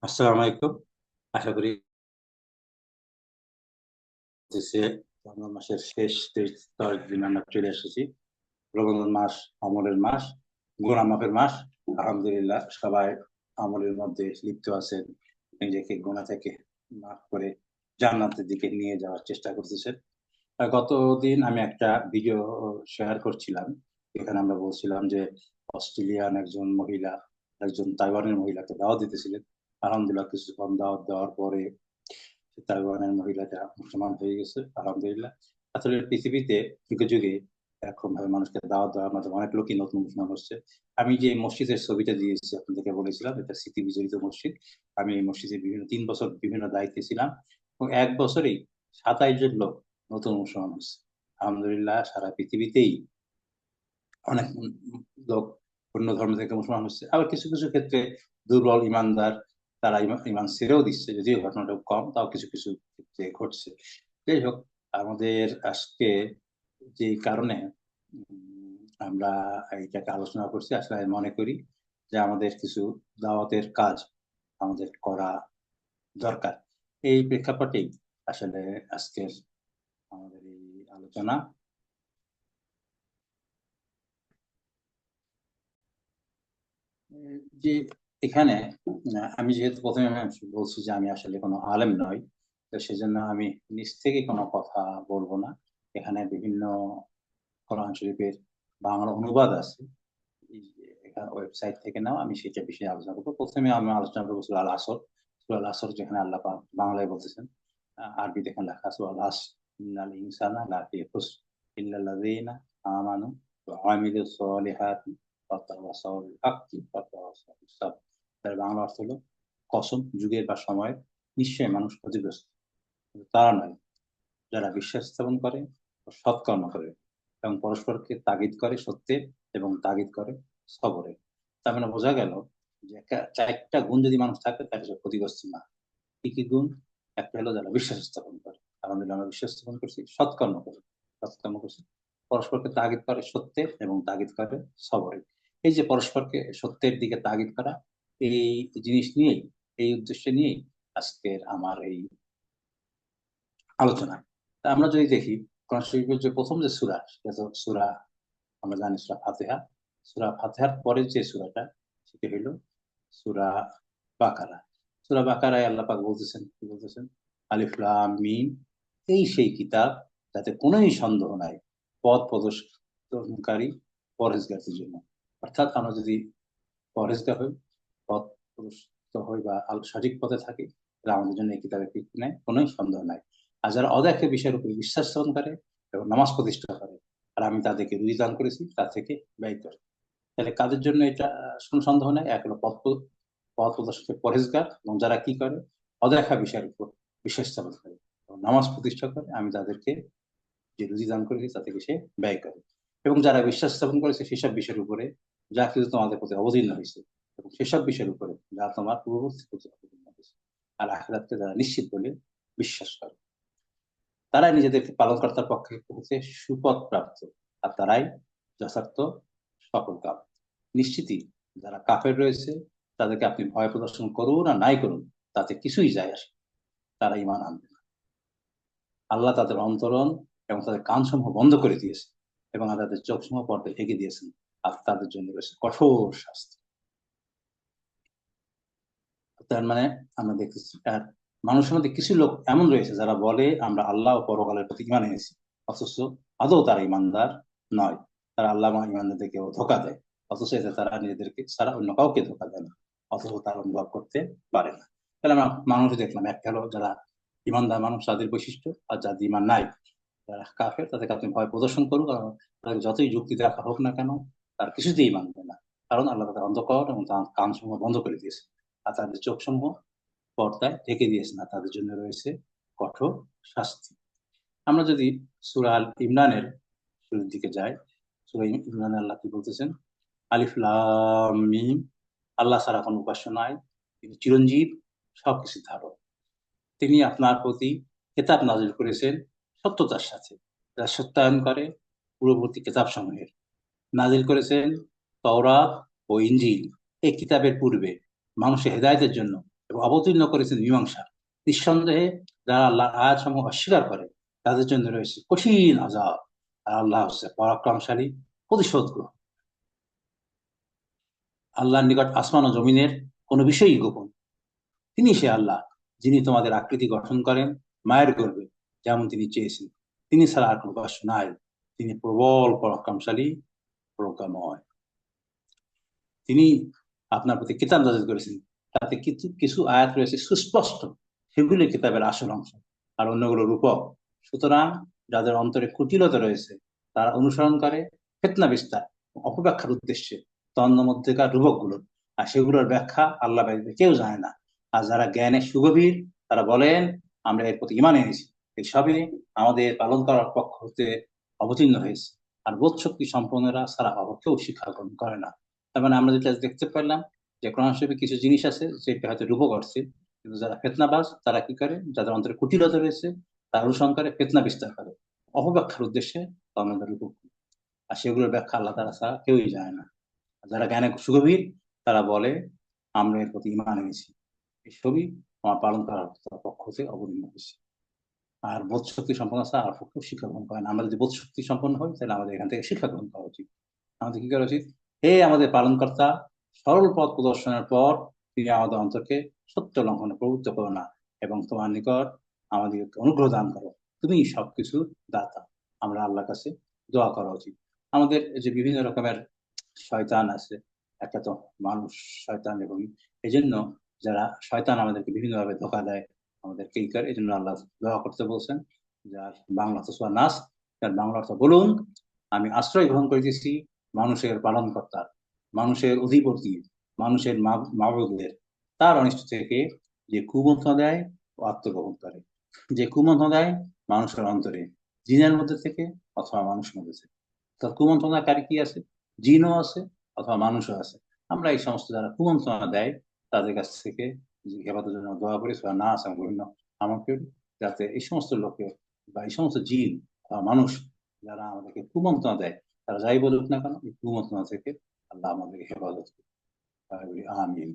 আসসালামু আলাইকুম। আশা করি যে রমজান মাসের শেষ 23 দিন আমরা চলে এসেছি। রমজান মাস আমলের মাস, গুনাহ মাফের মাস। আলহামদুলিল্লাহ, সবাই আমলের মধ্যে লিপ্ত আছেন, নিজেকে গুনাহ থেকে মাফ করে জান্নাতের দিকে নিয়ে যাওয়ার চেষ্টা করতেছেন। গতদিন আমি একটা ভিডিও শেয়ার করছিলাম। এখানে আমরা বলছিলাম যে অস্ট্রেলিয়ান একজন মহিলা একজন তাইওয়ানের মহিলাকে দাওয়াত দিতেছিলেন। আলহামদুলিল্লাহ, কিছুক্ষণ দাওয়াত দেওয়ার পরে তাইওয়ানের মহিলাটা মুসলমান হয়ে গেছে, আলহামদুলিল্লাহ। আসলে পৃথিবীতে যুগে যুগে এরকম ভাবে মানুষকে দাওয়াত দেওয়ার মাধ্যমে অনেক লোকই নতুন মুসলমান হচ্ছে। আমি যে মসজিদের ছবিটা দিয়েছি আপনাদেরকে বলেছিলাম, এটা স্মৃতি বিজড়িত মসজিদ। আমি এই মসজিদে 3 বছর বিভিন্ন দায়িত্বে ছিলাম, এবং এক বছরেই 27 জন লোক নতুন মুসলমান হচ্ছে। আলহামদুলিল্লাহ, সারা পৃথিবীতেই অনেক লোক অন্য ধর্ম থেকে মুসলমান হচ্ছে। আবার কিছু কিছু ক্ষেত্রে দুর্বল ইমানদার, তারা ইমান ছেড়েও দিচ্ছে, যদিও ঘটনাটা কম, তাও কিছু কিছু ক্ষেত্রে ঘটছে। যাই হোক, আমাদের আজকে যে কারণে আমরা এইটাকে আলোচনা করছি, আসলে আমি মনে করি যে আমাদের কিছু দাওয়াতের কাজ আমাদের করা দরকার। এই প্রেক্ষাপটেই আসলে আজকের আমাদের এই আলোচনা। যে এখানে আমি যেহেতু প্রথমে আমি বলছি যে আমি আসলে কোনো আলেম নই, তো সেজন্য আমি নিজ থেকে কোনো কথা বলবো না। এখানে বিভিন্ন কোরআন শরীফের বাংলা অনুবাদ আছে, ওয়েবসাইট থেকে নাও, আমি সেটা বিষয়ে আলোচনা করবো। প্রথমে আমি আলোচনা করবো সূরা আল আসর। সূরা আল আসর যেখানে আল্লাহ পাক বাংলায় বলতেছেন, আরবিতে এখানে লেখা আছে ওয়াল আসর ইন্নাল ইনসানা লাফি খুসর ইল্লাল্লাযীনা আমানু ওয়া আমিলুস সলিহাতি ওয়া তাওয়াসাউ বিল হাক্কি ওয়া তাওয়াসাউ বিস সাবর। তার বাংলা অর্থ হলো, কসম যুগের বা সময়ের, নিশ্চয়ই মানুষ ক্ষতিগ্রস্ত, কিন্তু তারা নয় যারা বিশ্বাস স্থাপন করে ও সৎকর্ম করে এবং পরস্পরকে তাগিদ করে সত্যের এবং তাগিদ করে সবরের। তার মানে বোঝা গেল যে চারটা গুণ যদি মানুষ থাকে তাহলে সে ক্ষতিগ্রস্ত না। কি কি গুণ? একটা হলো যারা বিশ্বাস স্থাপন করে, আলহামদুলিল্লাহ আমরা বিশ্বাস স্থাপন করছি, সৎকর্ম করে, সৎকর্ম করছি, পরস্পরকে তাগিদ করে সত্যের এবং তাগিদ করে সবরের। এই যে পরস্পরকে সত্যের দিকে তাগিদ করা, এই জিনিস নিয়েই, এই উদ্দেশ্য নিয়েই আজকের আমার এই আলোচনা। তা আমরা যদি দেখি কোরআন শরীফের যে প্রথম যে সূরা, সেটা তো সূরা, আমরা জানি সূরা ফাতিহা। সূরা ফাতিহার পরের যে সূরাটা, সেটা হলো সূরা বাকারা। সূরা বাকারায় আল্লাহ পাক বলতেছেন, কি বলতেছেন? আলিফ লাম মিম, এই সেই কিতাব যাতে কোনোই সন্দেহ নাই, পথ প্রদর্শনকারী পরহেজগারদের জন্য। অর্থাৎ আমরা যদি পরহেজগার হই, পথ প্রদর্শিত হই বা সঠিক পথে থাকি, তাহলে আমাদের জন্য এই কিতাবের কিছু নেই, কোনো সন্দেহ নাই। আর যারা অদেখে বিষয়ের উপরে বিশ্বাস স্থাপন করে এবং নামাজ প্রতিষ্ঠা করে, আর আমি তাদেরকে রুজি দান করেছি, তার থেকে ব্যয় করে। তাহলে কাদের জন্য এটা কোনো সন্দেহ নেই, এক হলো পথ পথ প্রদর্শকের পরহেজগার, এবং যারা কি করে অদেখা বিষয়ের উপর বিশ্বাস স্থাপন করে এবং নামাজ প্রতিষ্ঠা করে, আমি তাদেরকে যে রুজি দান করেছি তা থেকে সে ব্যয় করে। এবং যারা বিশ্বাস স্থাপন করেছে সেসব বিষয়ের উপরে যা কিছু তোমাদের প্রতি অবতীর্ণ হয়েছে, এবং সেসব বিষয়ের উপরে যা তোমার পূর্ববর্তী প্রতি অবতীর্ণ হয়েছে, আর আখিরাতকে যারা নিশ্চিত বলে বিশ্বাস করে, তারাই নিজেদেরকে পালনকর্তার পক্ষে হচ্ছে সুপথ প্রাপ্ত, আর তারাই যথার্থ সফল কাম। নিশ্চিতই যারা কাফের রয়েছে, তাদেরকে আপনি ভয় প্রদর্শন করুন আর নাই করুন, তাতে কিছুই যায় আসে, তারা ইমান আনবে না। আল্লাহ তাদের অন্তরণ এবং তাদের কান সমূহ বন্ধ করে দিয়েছে, এবং তাদের চোখ সমূহ পর্দায় ঢেকে দিয়েছেন, আর তাদের জন্য রয়েছে কঠোর শাস্তি। তার মানে আমরা দেখতেছি, আর মানুষের মধ্যে কিছু লোক এমন রয়েছে যারা বলে আমরা আল্লাহ ও পরকালের প্রতি ইমান এনেছি, অথচ আদৌ তারা ইমানদার নয়। তারা আল্লাহ ইমানদারদেরকে ধোকা দেয়, অথচ এতে তারা নিজেদেরকে ছাড়া অন্য কাউকে ধোকা দেয় না, অথচ তারা অনুভব করতে পারে না। তাহলে আমরা মানুষ দেখলাম, একটা হলো যারা ইমানদার মানুষ তাদের বৈশিষ্ট্য, আর যাদের ইমান নাই, যারা কাফের, তাদেরকে আপনি ভয় প্রদর্শন করুন, কারণ তাদের যতই যুক্তি দেখা হোক না কেন, তার কিছুতেই মানবে না। কারণ আল্লাহ তাদের অন্ধকার এবং তার কান সমূহ বন্ধ করে দিয়েছে, আর তাদের চোখ সমূহ পর্দায় ঢেকে দিয়েছে, না তাদের জন্য রয়েছে কঠোর শাস্তি। আমরা যদি সূরা আল ইমরানের শুরুর দিকে যাই, সূরা ইমরানে আল্লাহ কি বলতেছেন? আলিফ লাম মিম, আল্লাহ ছাড়া কোনো উপাস্য নাই, তিনি চিরঞ্জীব, সবকিছু ধারক। তিনি আপনার প্রতি কেতাব নাজিল করেছেন সত্যতার সাথে, যা সত্যায়ন করে পূর্ববর্তী কেতাব সমূহের। নাজিল করেছেন তাওরাত ও ইনজিল, এই কিতাবের পূর্বে মানুষের হেদায়েতের জন্য এবং অবতীর্ণ করেছেন মীমাংসা। নিঃসন্দেহে যারা আল্লাহর আয়াতসমূহ অস্বীকার করে তাদের জন্য রয়েছে কঠিন আযাব। আর আল্লাহ হচ্ছে পরাক্রমশালী, প্রতিশোধ গ্রহণ। আল্লাহর নিকট আসমান ও জমিনের কোনো বিষয়ই গোপন। তিনি সে আল্লাহ যিনি তোমাদের আকৃতি গঠন করেন মায়ের গর্ভে, যেমন তিনি চেয়েছেন। তিনি ছাড়া আর কোনো উপাস্য নাই। তিনি প্রবল পরাক্রমশালী, প্রজ্ঞাময়। তিনি আপনার প্রতি কিতাব নাযিল করেছেন, তাতে কিছু কিছু আয়াত রয়েছে সুস্পষ্ট, সেগুলি কিতাবের আসল অংশ, আর অন্যগুলো রূপক। সুতরাং যাদের অন্তরে কুটিলতা রয়েছে তারা অনুসরণ করে ফিতনা বিস্তার, অপব্যাখ্যার উদ্দেশ্যে তন্মধ্যেকার রূপকগুলো, আর সেগুলোর ব্যাখ্যা আল্লাহ ব্যতীত কেউ জানে না। আর যারা জ্ঞানে সুগভীর তারা বলেন আমরা এর প্রতি ঈমান এনেছি, এসবই আমাদের পালন করার পক্ষ হতে অবতীর্ণ হয়েছে। আর বোধ শক্তি সম্পন্নরা ছাড়া কেউ শিক্ষা গ্রহণ করে না। তার মানে আমরা যেটা দেখতে পেলাম যে কোরআন শরীফে কিছু জিনিস আছে যেটা হয়তো রূপক অর্থে, কিন্তু যারা ফেতনাবাজ তারা কি করে, যাদের অন্তরে কুটিলতা রয়েছে তারা অনুসরণ করে ফেতনা বিস্তার করে অপব্যাখ্যার উদ্দেশ্যে আমাদের রূপক। আর সেগুলোর ব্যাখ্যা আল্লাহ তাআলা ছাড়া কেউই জানে না। যারা জ্ঞানে সুগভীর তারা বলে আমরা এর প্রতি ঈমান এনেছি, এই ছবি আমার পালন করার পক্ষ থেকে অবতীর্ণ হয়েছে। আর বোধ শক্তি সম্পন্ন আছে আর পক্ষে শিক্ষা গ্রহণ করে না। আমরা যদি বোধ শক্তি সম্পন্ন হই তাহলে আমাদের এখান থেকে শিক্ষা গ্রহণ করা উচিত। আমাদের কি করা উচিত? হে আমাদের পালনকর্তা, সরল পথ প্রদর্শনের পর তিনি আমাদের অন্তরকে সত্য লঙ্ঘনে প্রবৃত্ত করো না, এবং তোমার নিকট আমাদেরকে অনুগ্রহ দান করো। তুমি সবকিছু দাতা। আমরা আল্লাহর কাছে দোয়া করা উচিত। আমাদের যে বিভিন্ন রকমের শয়তান আছে, একটা তো মানুষ শয়তান, এবং এই জন্য যারা শয়তান আমাদেরকে বিভিন্ন ভাবে ধোকা দেয়, আমাদেরকে এই করে, এই জন্য আল্লাহ দোয়া করতে বলছেন। যার বাংলা তো সূরা নাস, তার বাংলা অর্থ বলুন আমি আশ্রয় গ্রহণ করিতেছি মানুষের পালনকর্তার, মানুষের অধিপতি, মানুষের মাবুদের, তার অনিষ্ট থেকে, যে কুমন্ত্রণা দেয় ও আত্মগ্রহণ করে। যে কুমন্ত্রণা দেয় মানুষের অন্তরে, জিনের মধ্যে থেকে অথবা মানুষের মধ্যে থেকে। তার কুমন্ত্রণাকারী কি আছে? জিনও আছে অথবা মানুষও আছে। আমরা এই সমস্ত যারা কুমন্ত্রণা দেয় তাদের কাছ থেকে হেফাজতের জন্য দোয়া করি, সূরা নাস এবং বিভিন্ন আমল করি, যাতে এই সমস্ত লোকে বা এই সমস্ত জিন বা মানুষ যারা আমাদেরকে কুমন্ত্রণা দেয়, তারা যাই বলুক না কেন, এই কুমন্ত্রণা থেকে আল্লাহ আমাদেরকে হেফাজত করে। আমিন।